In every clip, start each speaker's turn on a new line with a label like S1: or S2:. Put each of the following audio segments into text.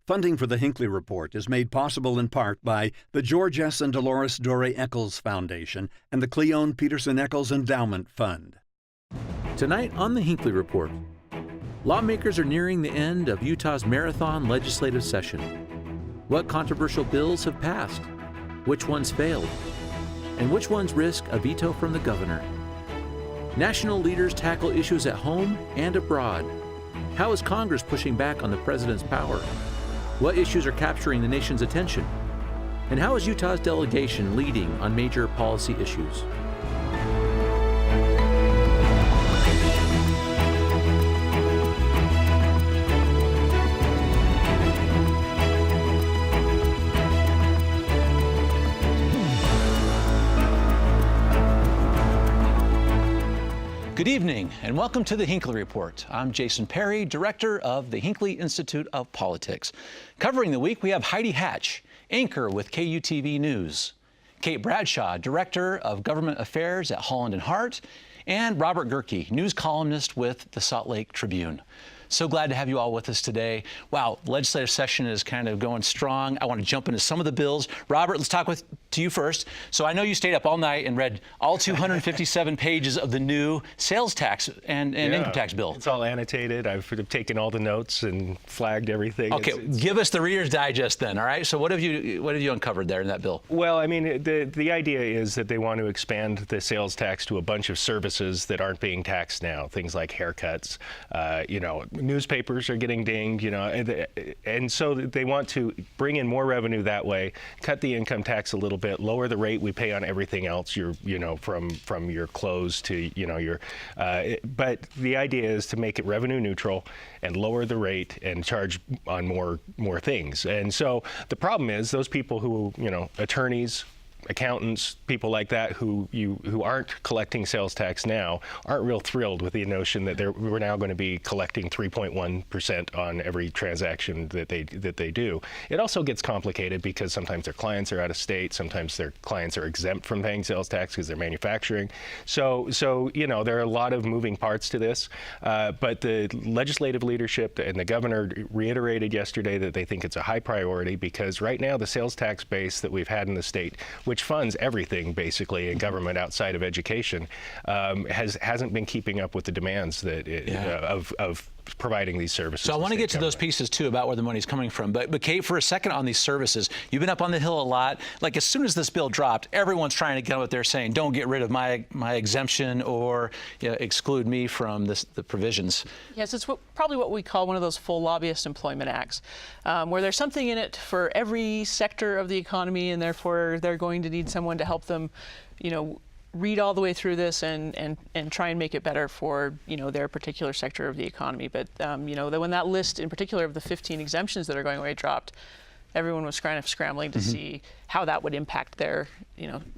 S1: Funding for the Hinckley Report is made possible in part by the George S. and Dolores Doré Eccles Foundation and the Cleone Peterson Eccles Endowment Fund.
S2: Tonight on the Hinckley Report, lawmakers are nearing the end of Utah's marathon legislative session. What controversial bills have passed? Which ones failed? And which ones risk a veto from the governor? National leaders tackle issues at home and abroad. How is Congress pushing back on the president's power? What issues are capturing the nation's attention? And how is Utah's delegation leading on major policy issues? Good evening and welcome to the Hinckley Report. I'm Jason Perry, director of the Hinckley Institute of Politics. Covering the week, we have Heidi Hatch, anchor with KUTV News, Kate Bradshaw, director of government affairs at Holland and Hart, and Robert Gehrke, news columnist with the Salt Lake Tribune. So glad to have you all with us today. Wow, legislative session is kind of going strong. I want to jump into some of the bills. Robert, let's talk to you first. So I know you stayed up all night and read all 257 pages of the new sales tax and income tax bill.
S3: It's all annotated. I've taken all the notes and flagged everything.
S2: Okay, give us the Reader's Digest then, all right? So what have you uncovered there in that bill?
S3: Well, I mean, the idea is that they want to expand the sales tax to a bunch of services that aren't being taxed now. Things like haircuts, newspapers are getting dinged, and so they want to bring in more revenue that way, cut the income tax a little bit, lower the rate we pay on everything else, from your clothes to, but the idea is to make it revenue neutral and lower the rate and charge on more things. And so the problem is those people who, attorneys, accountants, people like that who aren't collecting sales tax now aren't real thrilled with the notion that we're now going to be collecting 3.1% on every transaction that they do. It also gets complicated because sometimes their clients are out of state, sometimes their clients are exempt from paying sales tax because they're manufacturing. So there are a lot of moving parts to this, but the legislative leadership and the governor reiterated yesterday that they think it's a high priority because right now the sales tax base that we've had in the state, which funds everything basically in government outside of education, hasn't been keeping up with the demands that of providing these services.
S2: So I want to get to those pieces too about where the money's coming from. But Kate, for a second on these services, you've been up on the Hill a lot. Like as soon as this bill dropped, everyone's trying to get out there saying, don't get rid of my exemption or exclude me from the provisions.
S4: Yes, it's probably what we call one of those full lobbyist employment acts, where there's something in it for every sector of the economy, and therefore they're going to need someone to help them, read all the way through this and try and make it better for their particular sector of the economy. But when that list in particular of the 15 exemptions that are going away dropped, everyone was kind of scrambling to see how that would impact their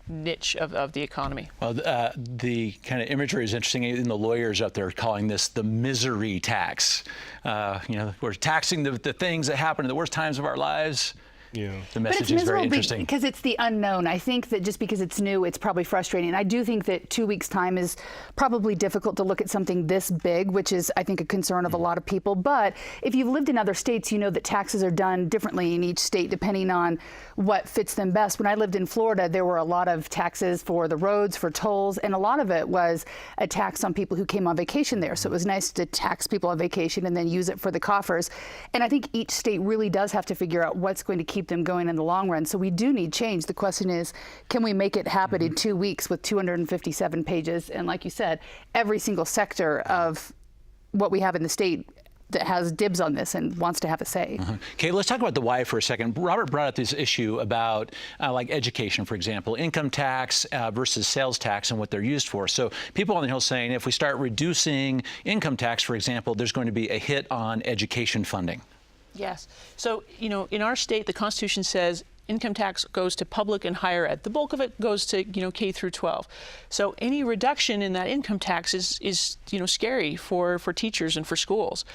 S4: niche of the economy.
S2: Well, the kind of imagery is interesting. Even the lawyers out there calling this the misery tax. We're taxing the things that happen in the worst times of our lives. Yeah. The message is very interesting.
S5: Because it's the unknown. I think that just because it's new, it's probably frustrating. I do think that 2 weeks' time is probably difficult to look at something this big, which is, I think, a concern of a lot of people. But if you've lived in other states, you know that taxes are done differently in each state depending on what fits them best. When I lived in Florida, there were a lot of taxes for the roads, for tolls, and a lot of it was a tax on people who came on vacation there. So it was nice to tax people on vacation and then use it for the coffers. And I think each state really does have to figure out what's going to keep them going in the long run. So we do need change. The question is, can we make it happen in 2 weeks with 257 pages? And like you said, every single sector of what we have in the state that has dibs on this and wants to have a say.
S2: Okay, let's talk about the why for a second. Robert brought up this issue about like education, for example, income tax versus sales tax and what they're used for. So people on the Hill saying if we start reducing income tax, for example, there's going to be a hit on education funding.
S4: Yes. So, in our state, the Constitution says income tax goes to public and higher ed. The bulk of it goes to, K through 12. So any reduction in that income tax is scary for teachers and for schools.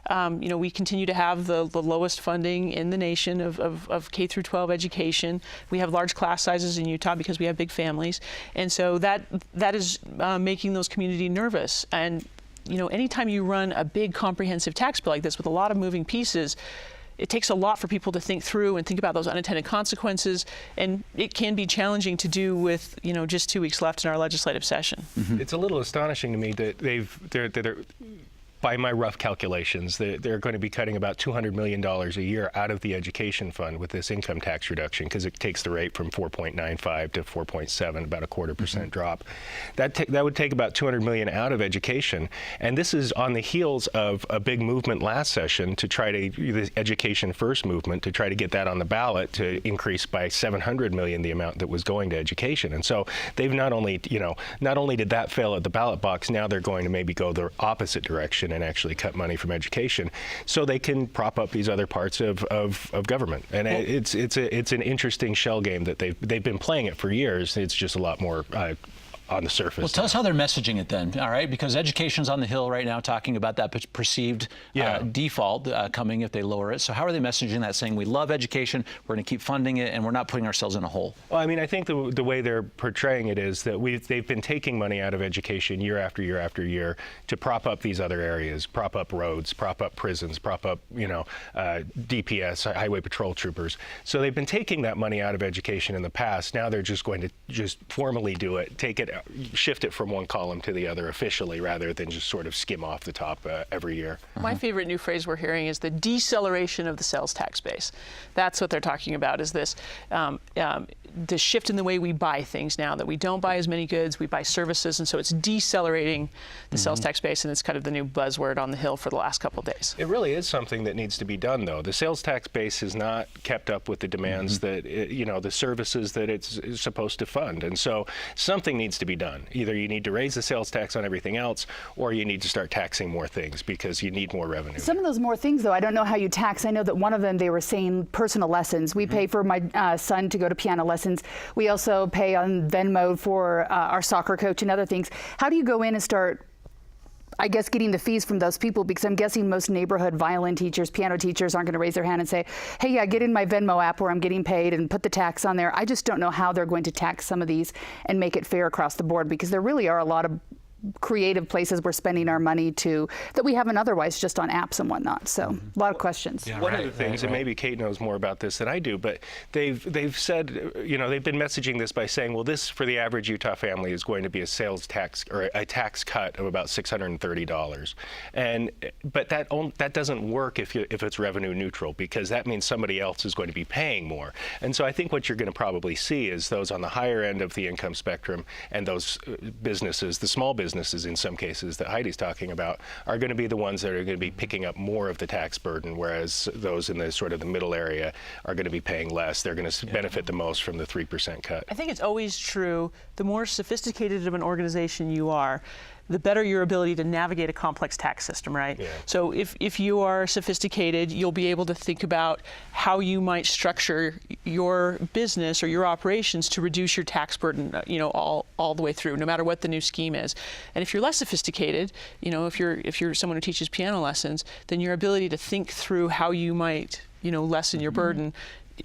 S4: We continue to have the lowest funding in the nation of K through 12 education. We have large class sizes in Utah because we have big families. And so that is making those communities nervous. And anytime you run a big comprehensive tax bill like this with a lot of moving pieces, it takes a lot for people to think through and think about those unintended consequences, and it can be challenging to do with just 2 weeks left in our legislative session.
S3: It's a little astonishing to me that they're by my rough calculations, they're going to be cutting about $200 million a year out of the education fund with this income tax reduction, because it takes the rate from 4.95 to 4.7, about a 0.25% drop. That would take about $200 million out of education, and this is on the heels of a big movement last session to try to, the Education First movement, to try to get that on the ballot to increase by $700 million the amount that was going to education. And so they've not only did that fail at the ballot box, now they're going to maybe go the opposite direction and actually cut money from education, so they can prop up these other parts of government. And it's an interesting shell game that they've been playing it for years. It's just a lot more on the surface.
S2: Well, tell us how they're messaging it then, all right? Because education's on the Hill right now talking about that perceived default coming if they lower it. So how are they messaging that, saying we love education, we're going to keep funding it, and we're not putting ourselves in a hole?
S3: Well, I mean, I think the way they're portraying it is that they've been taking money out of education year after year after year to prop up these other areas, prop up roads, prop up prisons, prop up, DPS, highway patrol troopers. So they've been taking that money out of education in the past. Now they're just going to formally do it, take it, shift it from one column to the other officially, rather than just sort of skim off the top every year.
S4: My favorite new phrase we're hearing is the deceleration of the sales tax base. That's what they're talking about, is this the shift in the way we buy things now, that we don't buy as many goods, we buy services, and so it's decelerating the sales tax base, and it's kind of the new buzzword on the Hill for the last couple of days.
S3: It really is something that needs to be done, though. The sales tax base has not kept up with the demands that, the services that it's supposed to fund, and so something needs to be done. Either you need to raise the sales tax on everything else, or you need to start taxing more things because you need more revenue.
S5: Some of those more things, though, I don't know how you tax. I know that one of them, they were saying personal lessons. We pay for my son to go to piano lessons. We also pay on Venmo for our soccer coach and other things. How do you go in and start, I guess, getting the fees from those people? Because I'm guessing most neighborhood violin teachers, piano teachers aren't going to raise their hand and say, hey, yeah, get in my Venmo app where I'm getting paid and put the tax on there. I just don't know how they're going to tax some of these and make it fair across the board, because there really are a lot of creative places we're spending our money to that we haven't otherwise, just on apps and whatnot. So a lot of questions.
S3: Yeah, one of the things, and maybe Kate knows more about this than I do, but they've said, they've been messaging this by saying, well, this for the average Utah family is going to be a sales tax or a tax cut of about $630. But that doesn't work if it's revenue neutral, because that means somebody else is going to be paying more. And so I think what you're going to probably see is those on the higher end of the income spectrum and those businesses, the small businesses in some cases that Heidi's talking about, are going to be the ones that are going to be picking up more of the tax burden, whereas those in the sort of the middle area are going to be paying less. They're going to benefit the most from the 3% cut.
S4: I think it's always true, the more sophisticated of an organization you are, the better your ability to navigate a complex tax system, right?
S3: Yeah.
S4: So if you are sophisticated, you'll be able to think about how you might structure your business or your operations to reduce your tax burden, all the way through, no matter what the new scheme is. And if you're less sophisticated, if you're someone who teaches piano lessons, then your ability to think through how you might, lessen your burden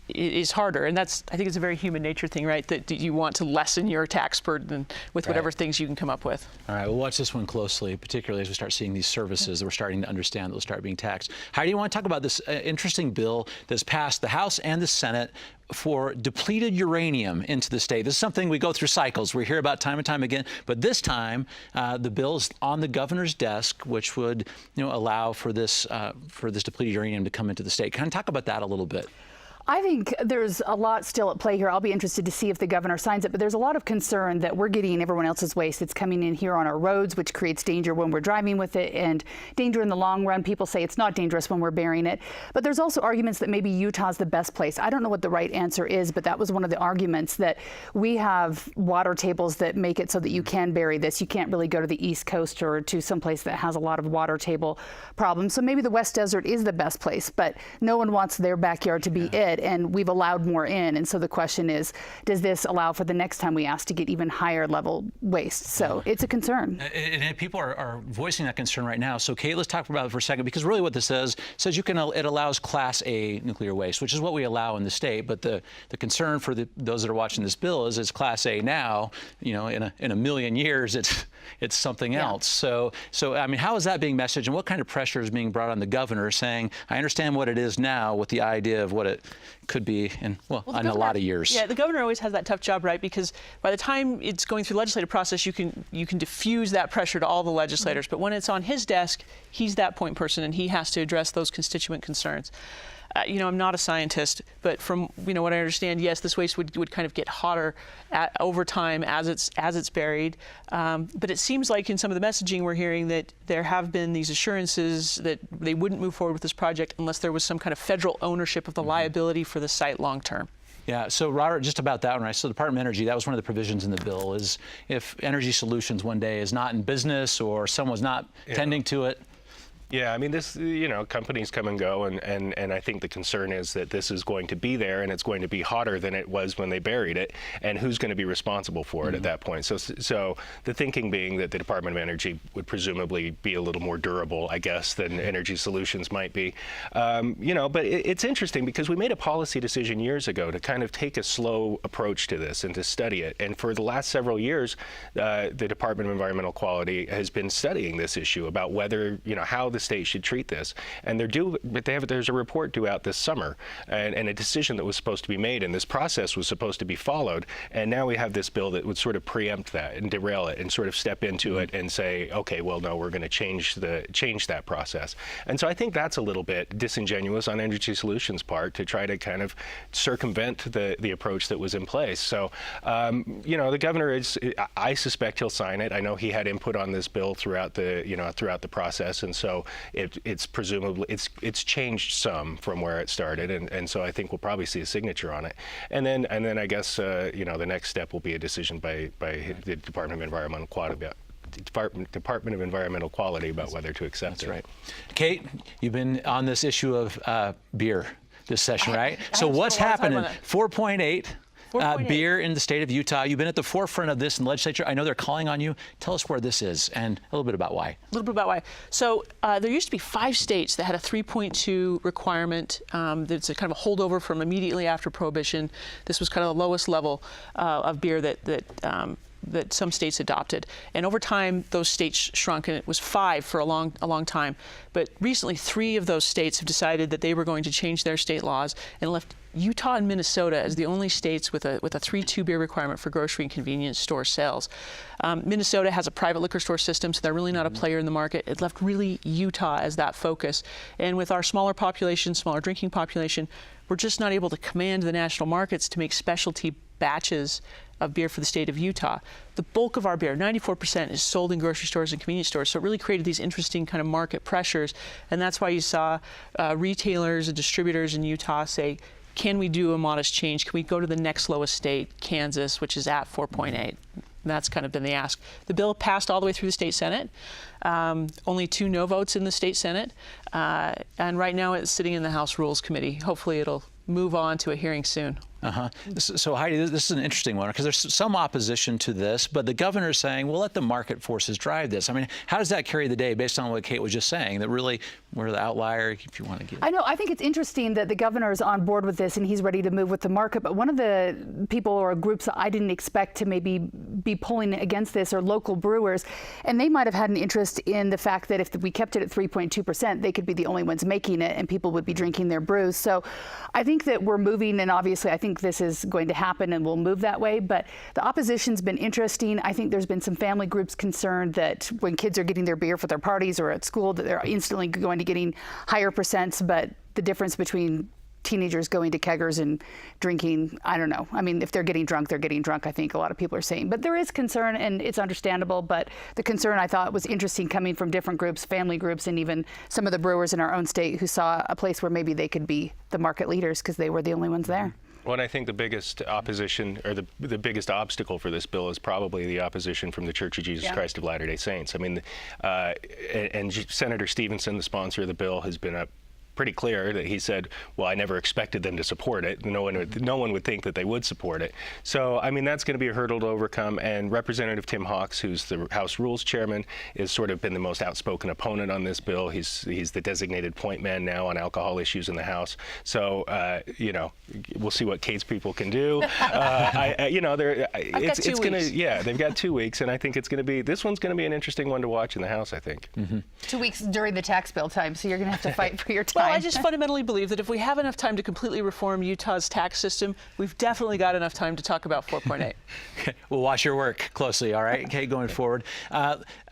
S4: is harder. And I think it's a very human nature thing, right? That you want to lessen your tax burden with whatever things you can come up with.
S2: All right, we'll watch this one closely, particularly as we start seeing these services that we're starting to understand that will start being taxed. Heidi, you want to talk about this interesting bill that's passed the House and the Senate for depleted uranium into the state. This is something we go through cycles. We hear about time and time again, but this time the bill is on the governor's desk, which would allow for this depleted uranium to come into the state. Can you talk about that a little bit?
S5: I think there's a lot still at play here. I'll be interested to see if the governor signs it, but there's a lot of concern that we're getting everyone else's waste. It's coming in here on our roads, which creates danger when we're driving with it, and danger in the long run. People say it's not dangerous when we're burying it. But there's also arguments that maybe Utah's the best place. I don't know what the right answer is, but that was one of the arguments, that we have water tables that make it so that you can bury this. You can't really go to the East Coast or to someplace that has a lot of water table problems. So maybe the West Desert is the best place, but no one wants their backyard to be it. bit, and we've allowed more in. And so the question is, does this allow for the next time we ask to get even higher level waste? So it's a concern.
S2: And people are voicing that concern right now. So Kate, let's talk about it for a second, because really what this says it allows Class A nuclear waste, which is what we allow in the state. But the concern for those that are watching this bill is it's Class A now. You know, in a million years, it's something else. So I mean, how is that being messaged, and what kind of pressure is being brought on the governor, saying, I understand what it is now, with the idea of what it could be in a lot of years?
S4: Yeah, the governor always has that tough job, right? Because by the time it's going through the legislative process, you can diffuse that pressure to all the legislators. But when it's on his desk, he's that point person, and he has to address those constituent concerns. You know, I'm not a scientist, but from what I understand, yes, this waste would kind of get hotter over time as it's buried. But it seems like in some of the messaging we're hearing that there have been these assurances that they wouldn't move forward with this project unless there was some kind of federal ownership of the liability for the site long term.
S2: Yeah, so Robert, just about that one, right? So the Department of Energy, that was one of the provisions in the bill, is if Energy Solutions one day is not in business or someone's not tending to it.
S3: Yeah, I mean, this, companies come and go, and I think the concern is that this is going to be there, and it's going to be hotter than it was when they buried it, and who's going to be responsible for it at that point? So the thinking being that the Department of Energy would presumably be a little more durable, I guess, than Energy Solutions might be. But it's interesting because we made a policy decision years ago to kind of take a slow approach to this and to study it. And for the last several years, the Department of Environmental Quality has been studying this issue about whether, how the state should treat this, and there's a report due out this summer, and a decision that was supposed to be made, and this process was supposed to be followed, and now we have this bill that would sort of preempt that and derail it and sort of step into it and say, okay, well, no, we're going to change that process. And so I think that's a little bit disingenuous on Energy Solutions' part to try to kind of circumvent the approach that was in place. So the governor I suspect he'll sign it. I know he had input on this bill throughout the process, and so it's presumably it's changed some from where it started, and so I think we'll probably see a signature on it, and then I guess the next step will be a decision by the Department of Environmental Quality about whether to accept it.
S2: That's right. Kate, you've been on this issue of beer this session, right? So what's happening? 4.8. Beer in the state of Utah. You've been at the forefront of this in the legislature. I know they're calling on you. Tell us where this is and a little bit about why.
S4: So there used to be 5 states that had a 3.2 requirement. That's a kind of a holdover from immediately after Prohibition. This was kind of the lowest level of beer that some states adopted. And over time, those states shrunk, and it was 5 for a long time. But recently, 3 of those states have decided that they were going to change their state laws and left Utah and Minnesota as the only states with a 3.2 beer requirement for grocery and convenience store sales. Minnesota has a private liquor store system, so they're really not a player in the market. It left really Utah as that focus. And with our smaller population, smaller drinking population, we're just not able to command the national markets to make specialty batches of beer for the state of Utah. The bulk of our beer, 94%, is sold in grocery stores and convenience stores, so it really created these interesting kind of market pressures, and that's why you saw retailers and distributors in Utah say, can we do a modest change? Can we go to the next lowest state, Kansas, which is at 4.8? That's kind of been the ask. The bill passed all the way through the state Senate. Only 2 no votes in the state Senate. And right now it's sitting in the House Rules Committee. Hopefully it'll move on to a hearing soon.
S2: So Heidi, this is an interesting one because there's some opposition to this, but the governor is saying, we'll let the market forces drive this. I mean, how does that carry the day based on what Kate was just saying, that really we're the outlier, if you want to give?
S5: I know. I think it's interesting that the governor is on board with this and he's ready to move with the market. But one of the people or groups that I didn't expect to maybe be pulling against this are local brewers. And they might have had an interest in the fact that if we kept it at 3.2%, they could be the only ones making it and people would be drinking their brews. So I think that we're moving, and obviously I think this is going to happen and we'll move that way. But the opposition's been interesting. I think there's been some family groups concerned that when kids are getting their beer for their parties or at school, that they're instantly going to getting higher percents. But the difference between teenagers going to keggers and drinking, I don't know. I mean, if they're getting drunk, I think a lot of people are saying. But there is concern, and it's understandable. But the concern, I thought, was interesting coming from different groups, family groups, and even some of the brewers in our own state who saw a place where maybe they could be the market leaders because they were the only ones there.
S3: Well, and I think the biggest opposition, or the biggest obstacle for this bill is probably the opposition from the Church of Jesus Christ of Latter-day Saints. I mean, and Senator Stevenson, the sponsor of the bill, has been pretty clear that he said, well, I never expected them to support it. No one would think that they would support it. So, I mean, that's going to be a hurdle to overcome. And Representative Tim Hawks, who's the House Rules Chairman, has sort of been the most outspoken opponent on this bill. He's the designated point man now on alcohol issues in the House. So, we'll see what Kate's people can do. It's going to, they've got 2 weeks, and I think this one's going to be an interesting one to watch in the House, I think.
S5: 2 weeks during the tax bill time, so you're going to have to fight for your time.
S4: Well, I just fundamentally believe that if we have enough time to completely reform Utah's tax system, we've definitely got enough time to talk about 4.8.
S2: We'll watch your work closely, all right, Kate, going forward.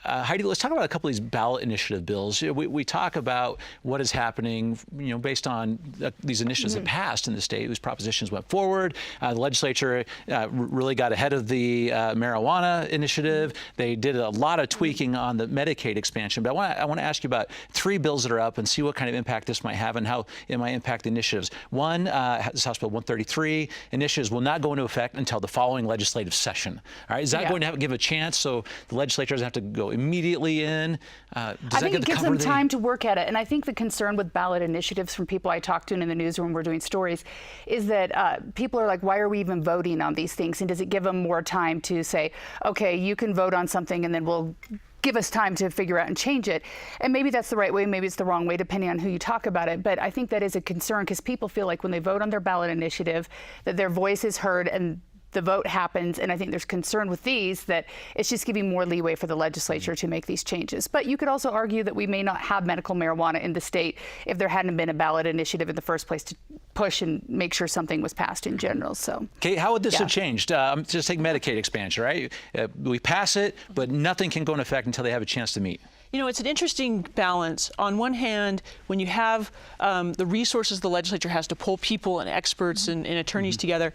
S2: Heidi, let's talk about a couple of these ballot initiative bills. We talk about what is happening, based on these initiatives that passed in the state. These propositions went forward. The legislature really got ahead of the marijuana initiative. They did a lot of tweaking on the Medicaid expansion. But I want to ask you about 3 bills that are up and see what kind of impact this might have and how it might impact the initiatives. One, this House Bill 133, initiatives will not go into effect until the following legislative session. All right, is that going to give a chance so the legislature doesn't have to go immediately in?
S5: I think it gives them time to work at it. And I think the concern with ballot initiatives from people I talk to in the newsroom, we're doing stories, is that people are like, why are we even voting on these things? And does it give them more time to say, okay, you can vote on something and then we'll give us time to figure out and change it. And maybe that's the right way, maybe it's the wrong way, depending on who you talk about it. But I think that is a concern because people feel like when they vote on their ballot initiative, that their voice is heard and the vote happens. And I think there's concern with these that it's just giving more leeway for the legislature to make these changes. But you could also argue that we may not have medical marijuana in the state if there hadn't been a ballot initiative in the first place to push and make sure something was passed in general. So,
S2: Kate, how would this have changed? Just take Medicaid expansion, right? We pass it, but nothing can go into effect until they have a chance to meet.
S4: It's an interesting balance. On one hand, when you have the resources the legislature has to pull people and experts and attorneys together,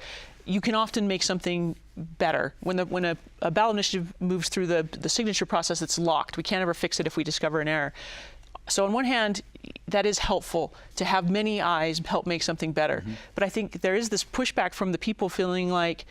S4: you can often make something better. When a ballot initiative moves through the signature process, it's locked. We can't ever fix it if we discover an error. So on one hand, that is helpful to have many eyes help make something better. But I think there is this pushback from the people feeling like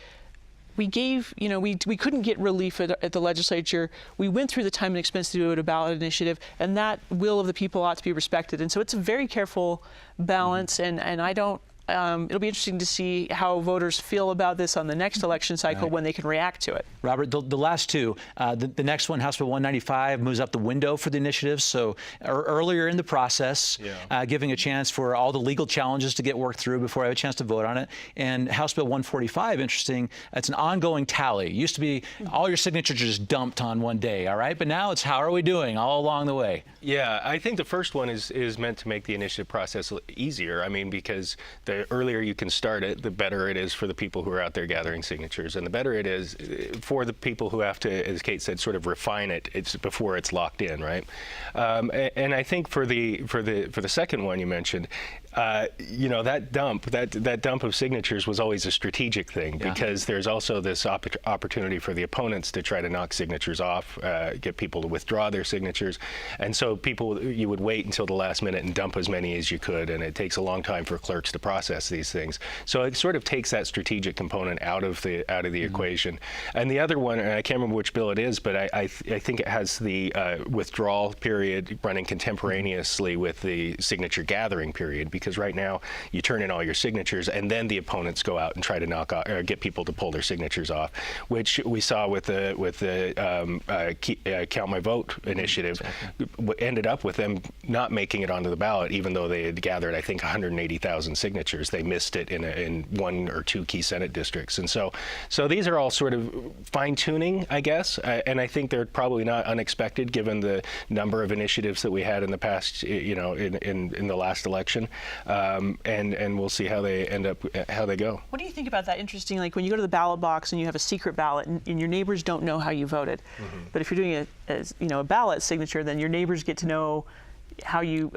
S4: we couldn't get relief at the legislature. We went through the time and expense to do a ballot initiative, and that will of the people ought to be respected. And so it's a very careful balance, and I don't. It'll be interesting to see how voters feel about this on the next election cycle when they can react to it.
S2: Robert, the last two, the next one, House Bill 195, moves up the window for the initiative. So earlier in the process, giving a chance for all the legal challenges to get worked through before I have a chance to vote on it. And House Bill 145, interesting, it's an ongoing tally. It used to be all your signatures are just dumped on one day, all right? But now it's how are we doing all along the way?
S3: Yeah, I think the first one is meant to make the initiative process easier. I mean, because the earlier you can start it, the better it is for the people who are out there gathering signatures, and the better it is for the people who have to, as Kate said, sort of refine it. It's before it's locked in, right? And I think for the second one you mentioned, that dump of signatures was always a strategic thing because there's also this opportunity for the opponents to try to knock signatures off, get people to withdraw their signatures, and so you would wait until the last minute and dump as many as you could, and it takes a long time for clerks to process these things. So it sort of takes that strategic component out of the equation. And the other one, and I can't remember which bill it is, but I think it has the withdrawal period running contemporaneously with the signature gathering period, because right now you turn in all your signatures and then the opponents go out and try to knock off or get people to pull their signatures off, which we saw with the Count My Vote initiative. Ended up with them not making it onto the ballot, even though they had gathered, I think, 180,000 signatures. They missed it in one or two key Senate districts. And so these are all sort of fine-tuning, I guess, and I think they're probably not unexpected given the number of initiatives that we had in the past, in the last election, and we'll see how they go.
S4: What do you think about that? Interesting, like when you go to the ballot box and you have a secret ballot and your neighbors don't know how you voted, but if you're doing a ballot signature, then your neighbors get to know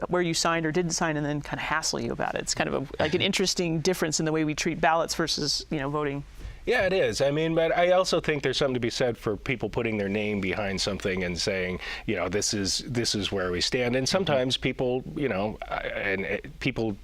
S4: where you signed or didn't sign, and then kind of hassle you about it. It's kind of like an interesting difference in the way we treat ballots versus voting.
S3: Yeah, it is. I mean, but I also think there's something to be said for people putting their name behind something and saying, this is where we stand. And sometimes people, people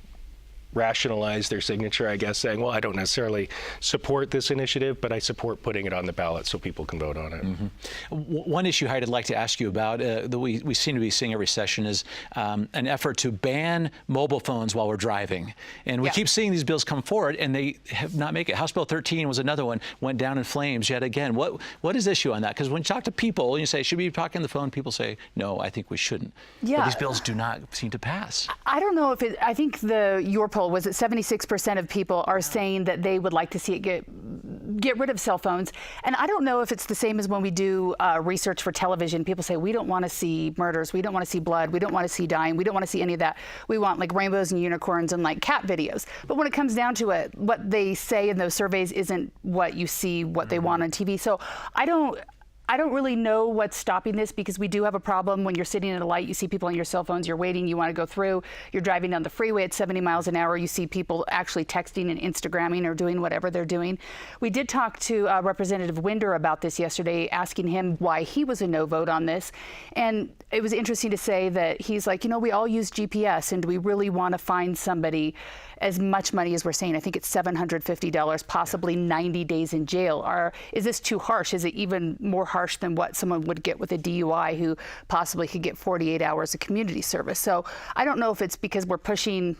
S3: rationalize their signature, I guess, saying, well, I don't necessarily support this initiative, but I support putting it on the ballot so people can vote on it.
S2: One issue, Heidi, I'd like to ask you about that we seem to be seeing every session is an effort to ban mobile phones while we're driving. And we keep seeing these bills come forward, and they have not make it. House Bill 13 was another one, went down in flames yet again. What is the issue on that? Because when you talk to people and you say, should we be talking on the phone, people say, no, I think we shouldn't.
S5: Yeah.
S2: But these bills do not seem to pass.
S5: I don't know if I think your poll was that 76% of people are saying that they would like to see it get rid of cell phones. And I don't know if it's the same as when we do research for television. People say, we don't want to see murders. We don't want to see blood. We don't want to see dying. We don't want to see any of that. We want like rainbows and unicorns and like cat videos. But when it comes down to it, what they say in those surveys isn't what you see, what they want on TV. So I don't really know what's stopping this, because we do have a problem when you're sitting at a light, you see people on your cell phones, you're waiting, you want to go through, you're driving down the freeway at 70 miles an hour, you see people actually texting and Instagramming or doing whatever they're doing. We did talk to Representative Winder about this yesterday, asking him why he was a no vote on this. And it was interesting to say that he's like, we all use GPS, and do we really want to find somebody as much money as we're saying? I think it's $750, possibly 90 days in jail. Is this too harsh? Is it even more harsh than what someone would get with a DUI who possibly could get 48 hours of community service? So I don't know if it's because we're pushing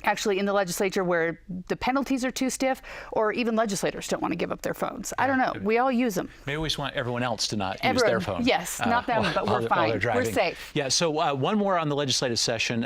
S5: actually in the legislature where the penalties are too stiff, or even legislators don't want to give up their phones. I don't know. We all use them.
S2: Maybe we just want everyone else to not use their phone.
S5: Yes, not them, but we're fine. We're safe.
S2: Yeah, so one more on the legislative session.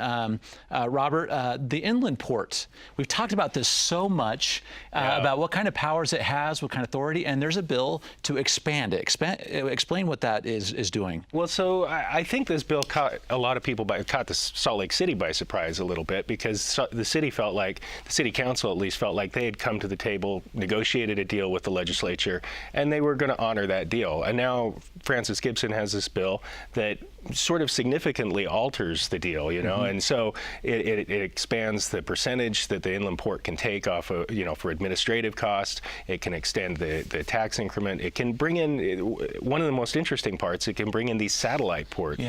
S2: Robert, the inland port. We've talked about this so much, about what kind of powers it has, what kind of authority, and there's a bill to expand it. Explain what that is doing.
S3: Well, so I think this bill caught a lot of people caught the Salt Lake City by surprise a little bit, because the city council at least felt like they had come to the table, negotiated a deal with the legislature, and they were going to honor that deal. And now Francis Gibson has this bill that sort of significantly alters the deal, and so it expands the percentage that the inland port can take off of, for administrative costs. It can extend the tax increment. It can bring in, one of the most interesting parts, it can bring in these satellite port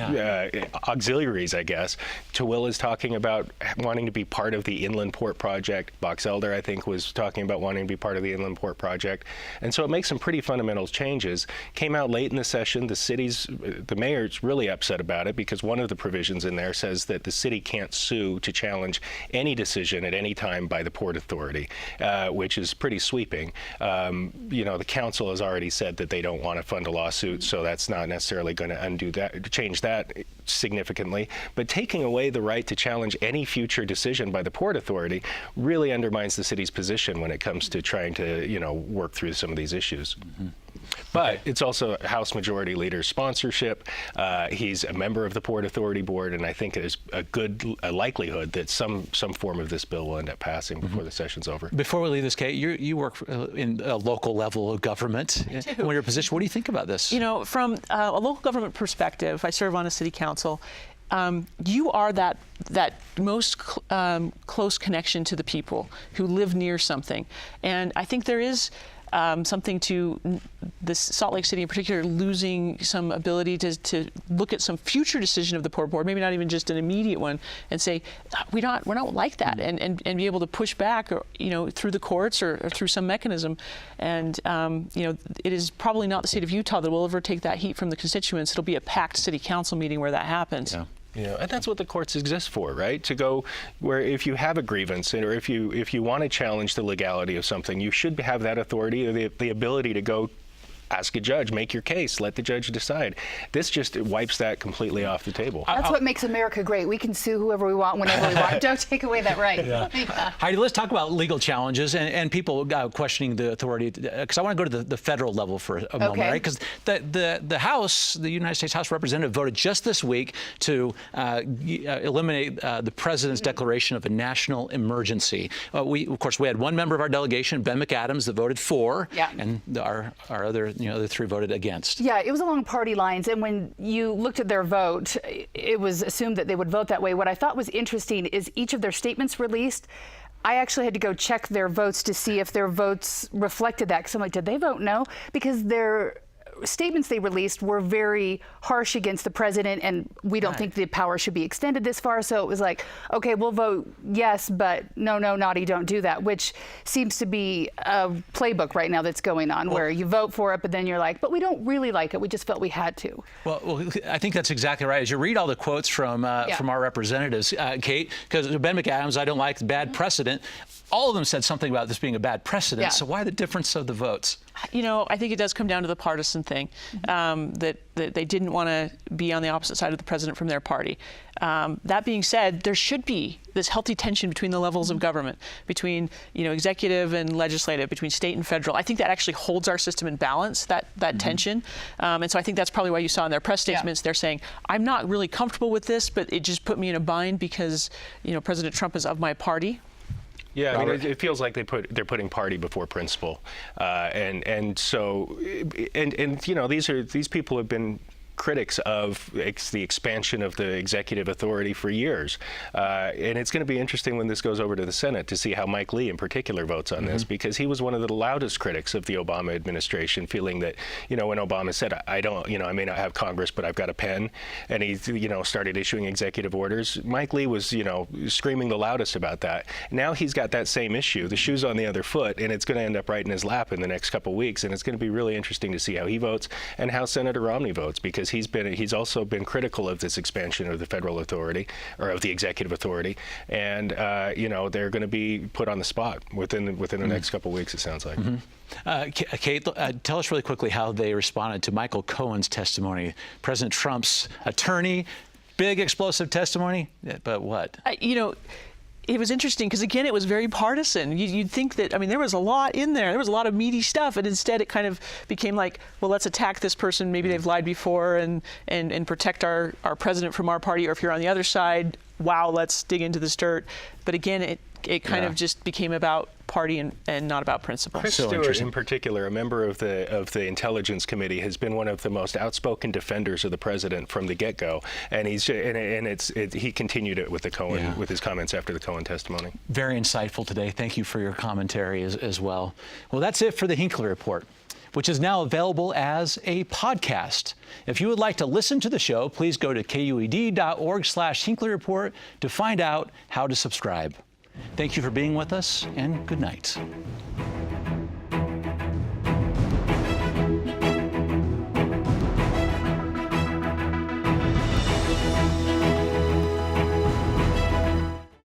S3: auxiliaries, I guess. Tooele is talking about wanting to be part of the inland port project. Box Elder, I think, was talking about wanting to be part of the inland port project. And so it makes some pretty fundamental changes. Came out late in the session. The mayor's really upset about it, because one of the provisions in there says that the city can't sue to challenge any decision at any time by the Port Authority, which is pretty sweeping. The council has already said that they don't want to fund a lawsuit, so that's not necessarily going to change that significantly. But taking away the right to challenge any future decision by the Port Authority really undermines the city's position when it comes to trying to, work through some of these issues. But it's also House Majority Leader's sponsorship. He's a member of the Port Authority Board, and I think there's a likelihood that some form of this bill will end up passing before the session's over. Before
S2: we leave this, Kate, you work in a local level of government. In your position, what do you think about this?
S4: From a local government perspective, I serve on a city council. You are that most close connection to the people who live near something, and I think there is something to this Salt Lake City in particular losing some ability to look at some future decision of the Port Board, maybe not even just an immediate one, and say we're not like that, and be able to push back, or through the courts or through some mechanism. And it is probably not the state of Utah that will ever take that heat from the constituents. It'll be a packed city council meeting where that happens.
S2: Yeah.
S3: And that's what the courts exist for, right? To go where if you have a grievance, or if you want to challenge the legality of something, you should have that authority or the ability to go ask a judge, make your case, let the judge decide. This just wipes that completely off the table.
S5: That's what makes America great. We can sue whoever we want, whenever we want. Don't take away that right.
S2: Heidi, let's talk about legal challenges and people questioning the authority, because I want to go to the federal level for a moment, right? Because the House, the United States House of Representatives, voted just this week to eliminate the president's declaration of a national emergency. Of course, we had one member of our delegation, Ben McAdams, that voted for, and our other the three voted against.
S5: Yeah, it was along party lines, and when you looked at their vote, it was assumed that they would vote that way. What I thought was interesting is each of their statements released, I actually had to go check their votes to see if their votes reflected that, because I'm like, did they vote no? Because their statements they released were very harsh against the president, and we don't think the power should be extended this far. So it was like, okay, we'll vote yes, but no, naughty, don't do that, which seems to be a playbook right now that's going on, where you vote for it, but then you're like, but we don't really like it. We just felt we had to.
S2: Well, I think that's exactly right. As you read all the quotes from our representatives, Kate, because Ben McAdams, I don't like the bad precedent. All of them said something about this being a bad precedent.
S5: Yeah.
S2: So why the difference of the votes?
S4: You know, I think it does come down to the partisan thing, that they didn't want to be on the opposite side of the president from their party. That being said, there should be this healthy tension between the levels of government, between, you know, executive and legislative, between state and federal. I think that actually holds our system in balance, that tension. And so I think that's probably why you saw in their press statements, they're saying, I'm not really comfortable with this, but it just put me in a bind because, you know, President Trump is of my party.
S3: Yeah, I mean, it feels like they're putting party before principle, and so you know, these people have been critics of the expansion of the executive authority for years. And it's going to be interesting when this goes over to the Senate to see how Mike Lee in particular votes on this, because he was one of the loudest critics of the Obama administration, feeling that, you know, when Obama said, I don't, you know, I may not have Congress, but I've got a pen, and he, you know, started issuing executive orders, Mike Lee was, you know, screaming the loudest about that. Now he's got that same issue, the shoe's on the other foot, and it's going to end up right in his lap in the next couple weeks, and it's going to be really interesting to see how he votes and how Senator Romney votes, because he's also been critical of this expansion of the federal authority, or of the executive authority, and you know, they're going to be put on the spot within the next couple of weeks, it sounds like.
S2: Kate, tell us really quickly how they responded to Michael Cohen's testimony, President Trump's attorney. Big explosive testimony, but what?
S4: You know, it was interesting because, again, it was very partisan. You'd think that, I mean, there was a lot in there. There was a lot of meaty stuff, and instead it kind of became like, well, let's attack this person. Maybe they've lied before and protect our president from our party. Or if you're on the other side, wow, let's dig into this dirt. But again, it kind of just became about party and not about principle.
S3: Chris Stewart, in particular, a member of the Intelligence Committee, has been one of the most outspoken defenders of the president from the get-go, and he continued it with with his comments after the Cohen testimony.
S2: Very insightful today. Thank you for your commentary as well. Well, that's it for the Hinckley Report, which is now available as a podcast. If you would like to listen to the show, please go to KUED.org/Hinckley Report to find out how to subscribe. Thank you for being with us, and good night.